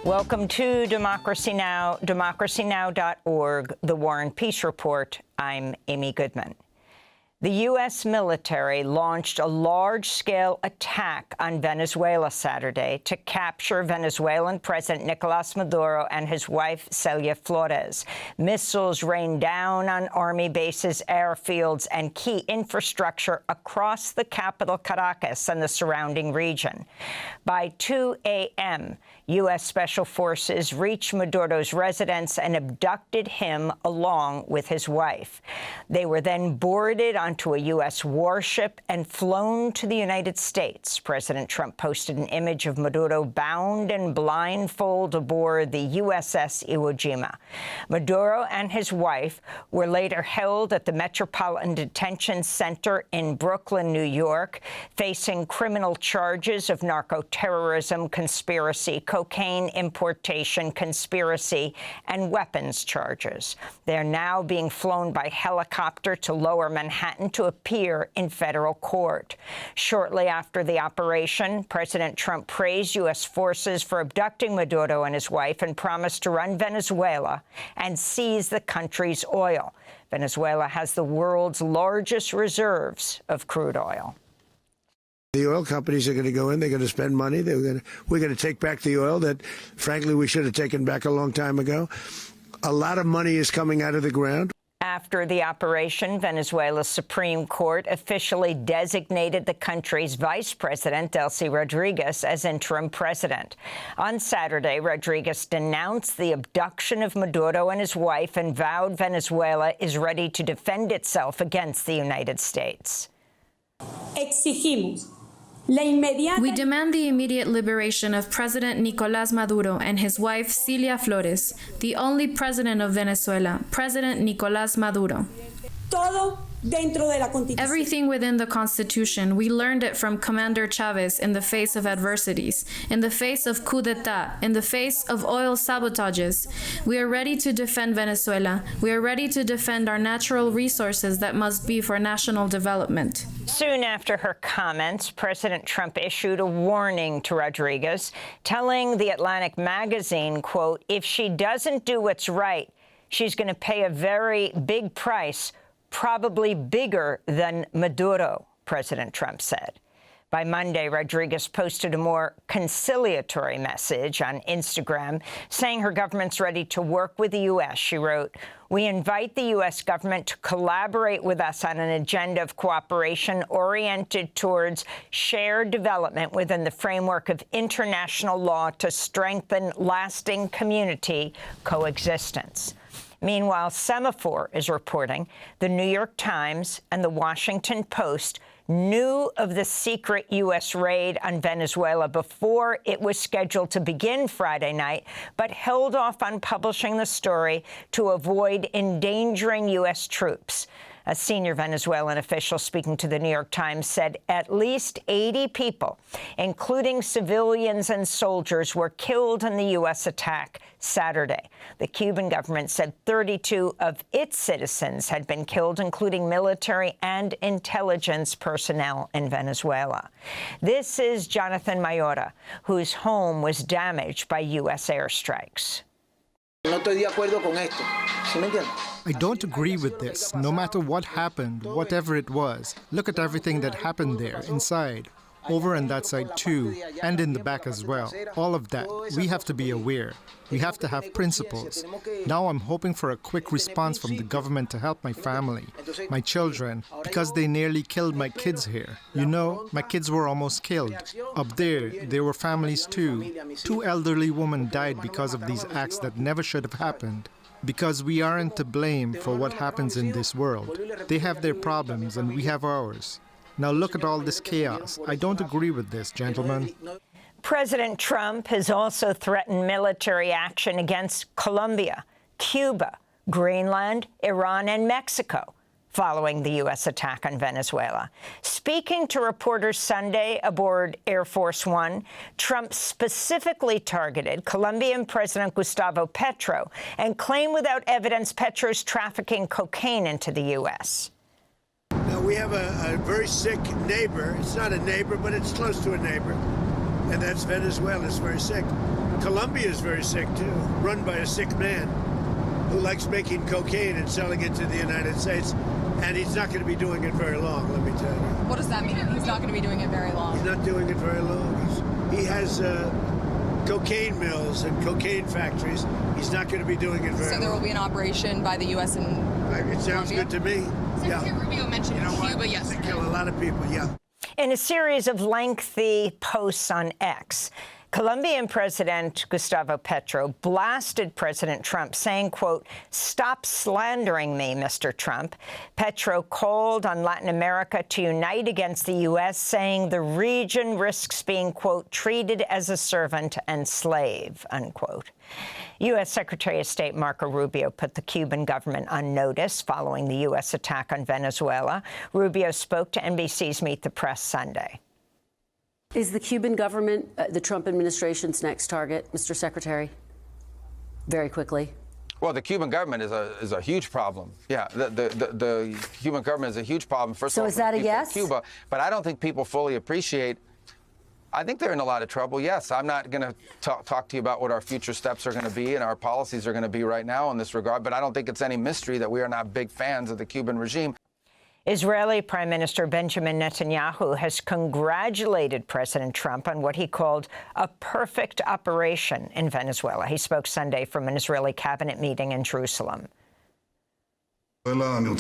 Welcome to Democracy Now!, democracynow.org, The War and Peace Report. I'm Amy Goodman. The U.S. military launched a large-scale attack on Venezuela Saturday to capture Venezuelan President Nicolás Maduro and his wife, Celia Flores. Missiles rained down on army bases, airfields, and key infrastructure across the capital, Caracas, and the surrounding region. By 2 a.m., U.S. Special Forces reached Maduro's residence and abducted him along with his wife. They were then boarded onto a U.S. warship and flown to the United States. President Trump posted an image of Maduro bound and blindfolded aboard the USS Iwo Jima. Maduro and his wife were later held at the Metropolitan Detention Center in Brooklyn, New York, facing criminal charges of narco-terrorism, conspiracy, cocaine importation, conspiracy, and weapons charges. They are now being flown by helicopter to Lower Manhattan to appear in federal court. Shortly after the operation, President Trump praised U.S. forces for abducting Maduro and his wife and promised to run Venezuela and seize the country's oil. Venezuela has the world's largest reserves of crude oil. The oil companies are going to go in, they're going to spend money, we're going to take back the oil that, frankly, we should have taken back a long time ago. A lot of money is coming out of the ground. After the operation, Venezuela's Supreme Court officially designated the country's vice president, Delcy Rodriguez, as interim president. On Saturday, Rodriguez denounced the abduction of Maduro and his wife and vowed Venezuela is ready to defend itself against the United States. We demand the immediate liberation of President Nicolás Maduro and his wife, Celia Flores, the only president of Venezuela, President Nicolás Maduro. Everything within the Constitution, we learned it from Commander Chavez in the face of adversities, in the face of coup d'etat, in the face of oil sabotages. We are ready to defend Venezuela. We are ready to defend our natural resources that must be for national development. Soon after her comments, President Trump issued a warning to Rodriguez, telling The Atlantic magazine, quote, "If she doesn't do what's right, she's going to pay a very big price, probably bigger than Maduro," President Trump said. By Monday, Rodriguez posted a more conciliatory message on Instagram, saying her government's ready to work with the U.S. She wrote, "We invite the U.S. government to collaborate with us on an agenda of cooperation oriented towards shared development within the framework of international law to strengthen lasting community coexistence." Meanwhile, Semaphore is reporting the New York Times and the Washington Post knew of the secret U.S. raid on Venezuela before it was scheduled to begin Friday night, but held off on publishing the story to avoid endangering U.S. troops. A senior Venezuelan official speaking to the New York Times said at least 80 people, including civilians and soldiers, were killed in the U.S. attack Saturday. The Cuban government said 32 of its citizens had been killed, including military and intelligence personnel in Venezuela. This is Jonathan Mayora, whose home was damaged by U.S. airstrikes. I don't agree with this, no matter what happened, whatever it was. Look at everything that happened there, inside, over on that side too, and in the back as well. All of that. We have to be aware. We have to have principles. Now I'm hoping for a quick response from the government to help my family, my children, because they nearly killed my kids here. You know, my kids were almost killed. Up there were families too. 2 elderly women died because of these acts that never should have happened. Because we aren't to blame for what happens in this world. They have their problems and we have ours. Now look at all this chaos. I don't agree with this, gentlemen. President Trump has also threatened military action against Colombia, Cuba, Greenland, Iran, and Mexico following the U.S. attack on Venezuela. Speaking to reporters Sunday aboard Air Force One, Trump specifically targeted Colombian President Gustavo Petro and claimed without evidence Petro's trafficking cocaine into the U.S. Now, we have a very sick neighbor. It's not a neighbor, but it's close to a neighbor. And that's Venezuela. It's very sick. Colombia is very sick, too, run by a sick man who likes making cocaine and selling it to the United States. And he's not going to be doing it very long, let me tell you. What does that mean? He's not going to be doing it very long? He's not doing it very long. He has cocaine mills and cocaine factories. He's not going to be doing it very long. So there will be an operation by the U.S. and It sounds good to me. Secretary Rubio mentioned Cuba yesterday. They kill a lot of people, yeah. In a series of lengthy posts on X, Colombian President Gustavo Petro blasted President Trump, saying, quote, "Stop slandering me, Mr. Trump." Petro called on Latin America to unite against the U.S., saying the region risks being, quote, "treated as a servant and slave," unquote. U.S. Secretary of State Marco Rubio put the Cuban government on notice following the U.S. attack on Venezuela. Rubio spoke to NBC's Meet the Press Sunday. Is the Cuban government the Trump administration's next target, Mr. Secretary? Very quickly. Well, the Cuban government is a huge problem. Yeah, the Cuban government is a huge problem. First of all, so is that a yes? Cuba, but I don't think people fully appreciate. I think they're in a lot of trouble. Yes, I'm not going to talk to you about what our future steps are going to be and our policies are going to be right now in this regard. But I don't think it's any mystery that we are not big fans of the Cuban regime. Israeli Prime Minister Benjamin Netanyahu has congratulated President Trump on what he called a perfect operation in Venezuela. He spoke Sunday from an Israeli cabinet meeting in Jerusalem. Regarding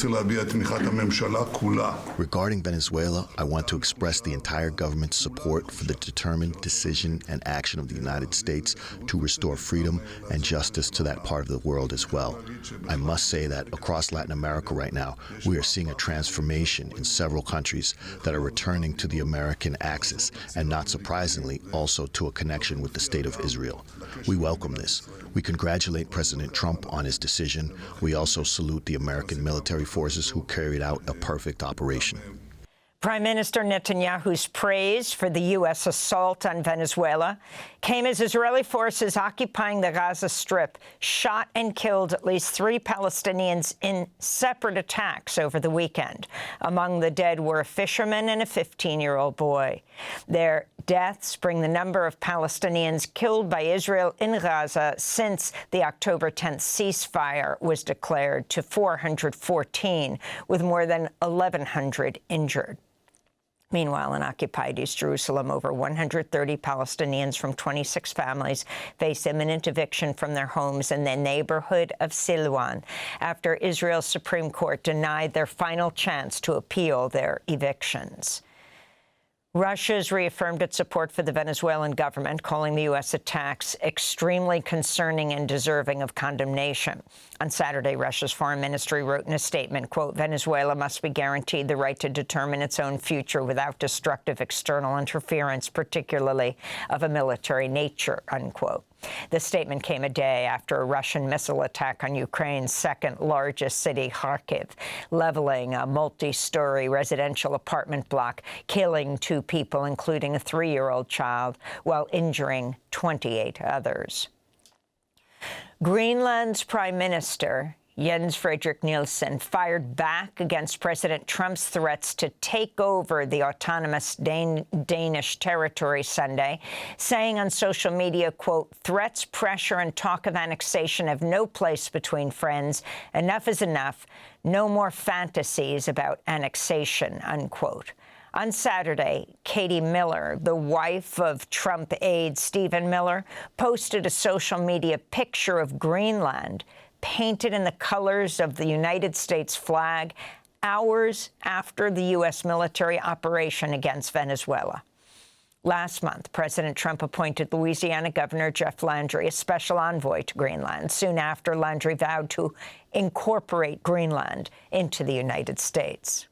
Venezuela, I want to express the entire government's support for the determined decision and action of the United States to restore freedom and justice to that part of the world as well. I must say that across Latin America right now, we are seeing a transformation in several countries that are returning to the American axis, and not surprisingly, also to a connection with the State of Israel. We welcome this. We congratulate President Trump on his decision. We also salute the American military forces who carried out a perfect operation. Prime Minister Netanyahu's praise for the U.S. assault on Venezuela came as Israeli forces occupying the Gaza Strip shot and killed at least 3 Palestinians in separate attacks over the weekend. Among the dead were a fisherman and a 15-year-old boy. Their deaths bring the number of Palestinians killed by Israel in Gaza since the October 10th ceasefire was declared to 414, with more than 1,100 injured. Meanwhile, in occupied East Jerusalem, over 130 Palestinians from 26 families face imminent eviction from their homes in the neighborhood of Silwan after Israel's Supreme Court denied their final chance to appeal their evictions. Russia's reaffirmed its support for the Venezuelan government, calling the U.S. attacks extremely concerning and deserving of condemnation. On Saturday, Russia's foreign ministry wrote in a statement, quote, "Venezuela must be guaranteed the right to determine its own future without destructive external interference, particularly of a military nature," unquote. The statement came a day after a Russian missile attack on Ukraine's second-largest city, Kharkiv, leveling a multi-story residential apartment block, killing 2 people, including a 3-year-old child, while injuring 28 others. Greenland's Prime Minister, Jens Fredrik Nielsen, fired back against President Trump's threats to take over the autonomous Danish territory Sunday, saying on social media, quote, "Threats, pressure, and talk of annexation have no place between friends. Enough is enough. No more fantasies about annexation," unquote. On Saturday, Katie Miller, the wife of Trump aide Stephen Miller, posted a social media picture of Greenland painted in the colors of the United States flag hours after the U.S. military operation against Venezuela. Last month, President Trump appointed Louisiana Governor Jeff Landry a special envoy to Greenland. Soon after, Landry vowed to incorporate Greenland into the United States.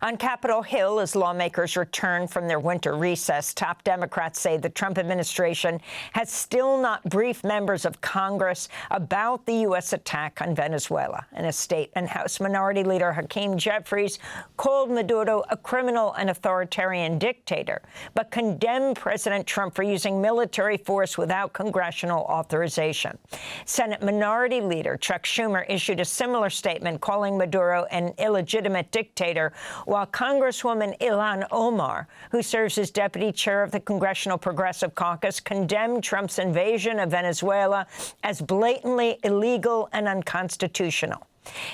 On Capitol Hill, as lawmakers return from their winter recess, top Democrats say the Trump administration has still not briefed members of Congress about the U.S. attack on Venezuela. In a statement, House Minority Leader Hakeem Jeffries called Maduro a criminal and authoritarian dictator, but condemned President Trump for using military force without congressional authorization. Senate Minority Leader Chuck Schumer issued a similar statement calling Maduro an illegitimate dictator, while Congresswoman Ilhan Omar, who serves as deputy chair of the Congressional Progressive Caucus, condemned Trump's invasion of Venezuela as blatantly illegal and unconstitutional.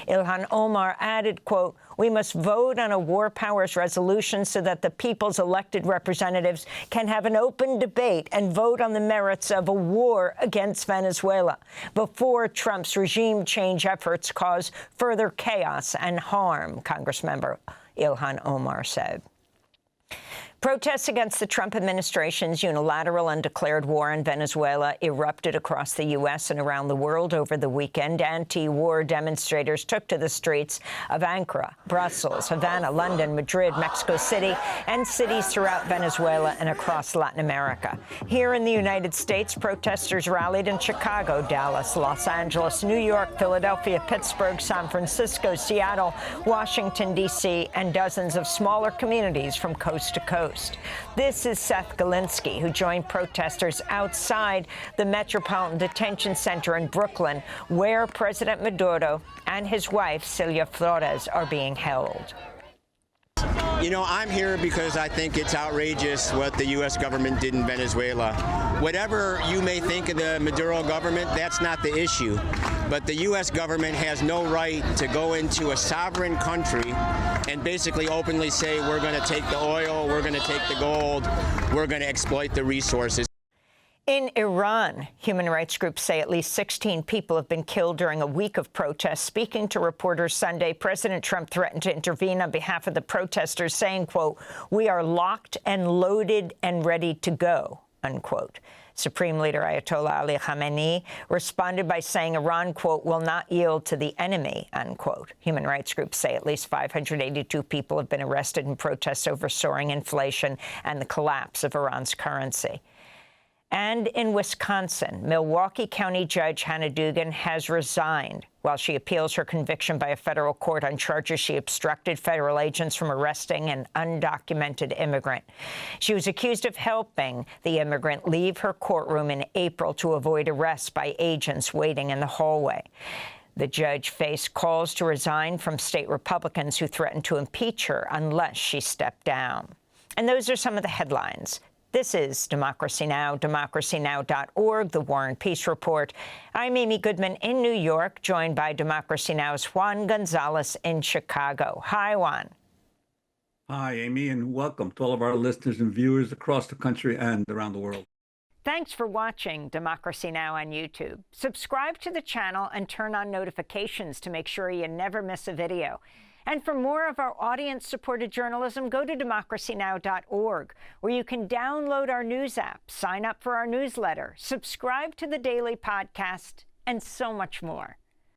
Ilhan Omar added, quote, "We must vote on a war powers resolution so that the people's elected representatives can have an open debate and vote on the merits of a war against Venezuela before Trump's regime change efforts cause further chaos and harm," Congressmember Ilhan Omar said. Protests against the Trump administration's unilateral and declared war in Venezuela erupted across the U.S. and around the world over the weekend. Anti-war demonstrators took to the streets of Ankara, Brussels, Havana, London, Madrid, Mexico City, and cities throughout Venezuela and across Latin America. Here in the United States, protesters rallied in Chicago, Dallas, Los Angeles, New York, Philadelphia, Pittsburgh, San Francisco, Seattle, Washington, D.C., and dozens of smaller communities from coast to coast. This is Seth Galinsky, who joined protesters outside the Metropolitan Detention Center in Brooklyn, where President Maduro and his wife, Celia Flores, are being held. You know, I'm here because I think it's outrageous what the U.S. government did in Venezuela. Whatever you may think of the Maduro government, that's not the issue. But the U.S. government has no right to go into a sovereign country and basically openly say, we're going to take the oil, we're going to take the gold, we're going to exploit the resources. In Iran, human rights groups say at least 16 people have been killed during a week of protests. Speaking to reporters Sunday, President Trump threatened to intervene on behalf of the protesters, saying, quote, "We are locked and loaded and ready to go," unquote. Supreme Leader Ayatollah Ali Khamenei responded by saying Iran, quote, "will not yield to the enemy," unquote. Human rights groups say at least 582 people have been arrested in protests over soaring inflation and the collapse of Iran's currency. And in Wisconsin, Milwaukee County Judge Hannah Dugan has resigned while she appeals her conviction by a federal court on charges she obstructed federal agents from arresting an undocumented immigrant. She was accused of helping the immigrant leave her courtroom in April to avoid arrest by agents waiting in the hallway. The judge faced calls to resign from state Republicans who threatened to impeach her unless she stepped down. And those are some of the headlines. This is Democracy Now!, democracynow.org, The War and Peace Report. I'm Amy Goodman in New York, joined by Democracy Now!'s Juan Gonzalez in Chicago. Hi, Juan. Hi, Amy, and welcome to all of our listeners and viewers across the country and around the world. Thanks for watching Democracy Now! On YouTube. Subscribe to the channel and turn on notifications to make sure you never miss a video. And for more of our audience-supported journalism, go to democracynow.org, where you can download our news app, sign up for our newsletter, subscribe to the daily podcast, and so much more.